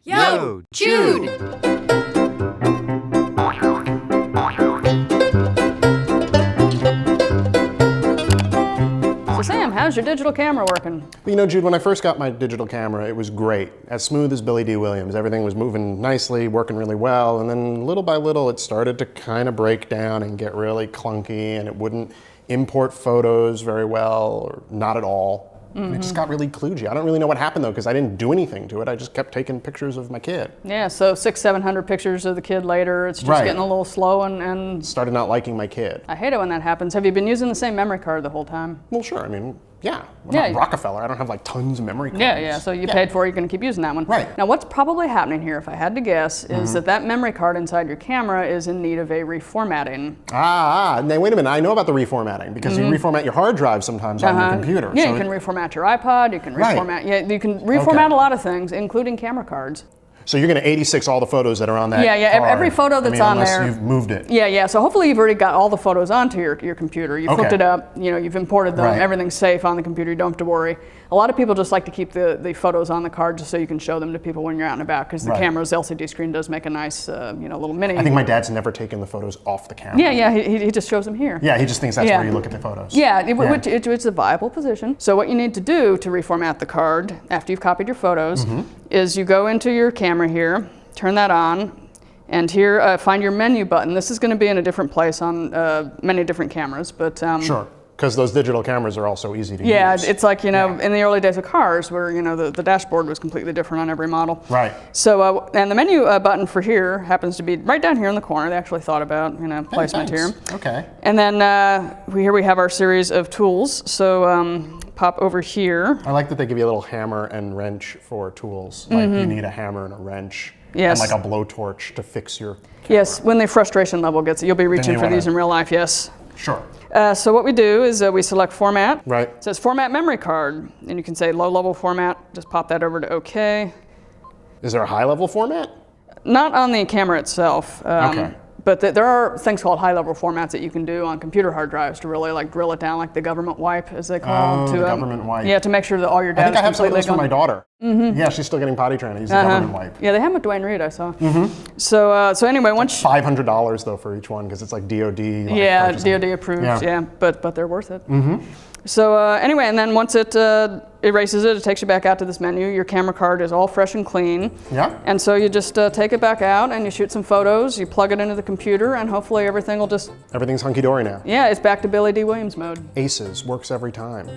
Yo, Jude! So Sam, how's your digital camera working? Well, you know, Jude, when I first got my digital camera, it was great. As smooth as Billy D. Williams. Everything was moving nicely, working really well, and then little by little it started to kind of break down and get really clunky, and it wouldn't import photos very well, or not at all. And it just got really kludgy. I don't really know what happened though, because I didn't do anything to it. I just kept taking pictures of my kid. Yeah, so 600-700 pictures of the kid later. It's just getting a little slow and... Started not liking my kid. I hate it when that happens. Have you been using the same memory card the whole time? Well, sure. I mean, yeah. I'm not Rockefeller. I don't have like tons of memory cards. Yeah. So you paid for it, you're going to keep using that one. Right. Now what's probably happening here, if I had to guess, is that memory card inside your camera is in need of a reformatting. Now wait a minute. I know about the reformatting because you reformat your hard drive sometimes on your computer. Yeah, so you can reformat your iPod, you can reformat, you can reformat a lot of things, including camera cards. So you're going to 86 all the photos that are on that card. Every photo that's on there. Unless you've moved it. Yeah, so hopefully you've already got all the photos onto your computer. You've hooked it up, you've imported them, everything's safe on the computer, you don't have to worry. A lot of people just like to keep the photos on the card just so you can show them to people when you're out and about, because the camera's LCD screen does make a nice little mini. I think my dad's never taken the photos off the camera. Yeah, he just shows them here. Yeah, he just thinks that's where you look at the photos. Which it's a viable position. So what you need to do to reformat the card after you've copied your photos is you go into your camera here, turn that on, and here find your menu button. This is going to be in a different place on many different cameras, but sure, because those digital cameras are also easy to use. Yeah, it's like in the early days of cars where the dashboard was completely different on every model. Right. So and the menu button for here happens to be right down here in the corner. They actually thought about placement here. Okay. And then here we have our series of tools. So pop over here. I like that they give you a little hammer and wrench for tools. Like you need a hammer and a wrench. Yes. And like a blowtorch to fix your camera. Yes, when the frustration level gets it, you'll be reaching for these in real life, yes. Sure. So what we do is we select format. Right. It says format memory card, and you can say low level format, just pop that over to OK. Is there a high level format? Not on the camera itself. Okay. But there are things called high-level formats that you can do on computer hard drives to really drill it down, like the government wipe, as they call it. The government wipe. Yeah, to make sure that all your data is I think I have some of those for my daughter. Mm-hmm. Yeah, she's still getting potty trained. I use the government wipe. Yeah, they have them at Dwayne Reed, I saw. So anyway, once $500 though for each one because it's like DoD. Yeah, DoD approved. Yeah, but they're worth it. So anyway, and then once it erases it, it takes you back out to this menu. Your camera card is all fresh and clean. Yeah. And so you just take it back out and you shoot some photos, you plug it into the computer, and hopefully everything will just... Everything's hunky-dory now. Yeah, it's back to Billy D. Williams mode. Aces, works every time.